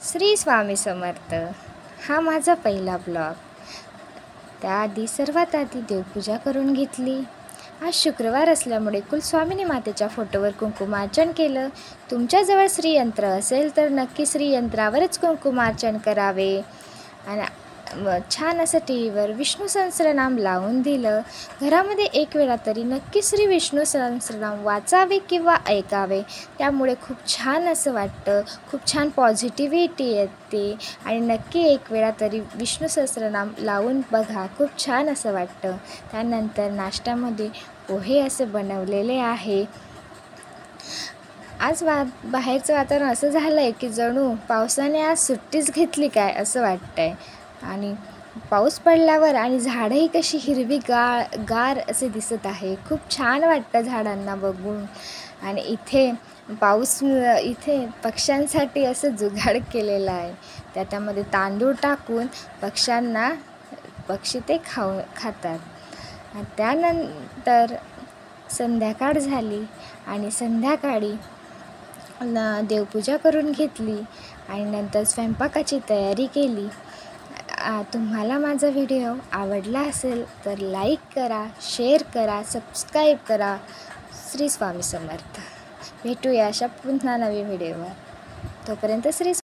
श्री स्वामी समर्थ. हा माझा पहिला ब्लॉग. त्याआधी सर्वात आधी देवपूजा करून घेतली. आज शुक्रवार असल्यामुळे कुलस्वामिनी मातेच्या फोटोवर कुंकुमार्चन केलं. तुमच्याजवळ श्रीयंत्र असेल तर नक्की श्रीयंत्रावरच कुंकुमार्चन करावे. आणि छान असं टी व्हीवर विष्णू सहस्त्रनाम लावून दिलं. घरामध्ये एक वेळा तरी नक्की श्री विष्णू सहस्त्रनाम वाचावे किंवा ऐकावे. त्यामुळे खूप छान असं वाटतं, खूप छान पॉझिटिव्हिटी येते. आणि नक्की एक वेळा तरी विष्णू सहस्त्रनाम लावून बघा, खूप छान असं वाटतं. त्यानंतर नाश्त्यामध्ये पोहे असे बनवलेले आहे. आज बाहेरचं वातावरण असं झालं आहे की जणू पावसाने आज सुट्टीच घेतली काय असं वाटतं आहे. आणि पाऊस पडल्यावर आणि झाडंही कशी हिरवी गार असे दिसत आहे. खूप छान वाटतं झाडांना बघून. आणि इथे पक्ष्यांसाठी असं जुगाड केलेलं आहे. त्यामध्ये तांदूळ टाकून पक्षी ते खातात. त्यानंतर संध्याकाळ झाली आणि संध्याकाळी देवपूजा करून घेतली आणि नंतर स्वयंपाकाची तयारी केली. तुम्हाला माझा व्हिडिओ आवडला असेल तर लाईक करा, शेअर करा, सबस्क्राईब करा. श्री स्वामी समर्थ. भेटूया अशा पुन्हा नवीन व्हिडिओवर. तोपर्यंत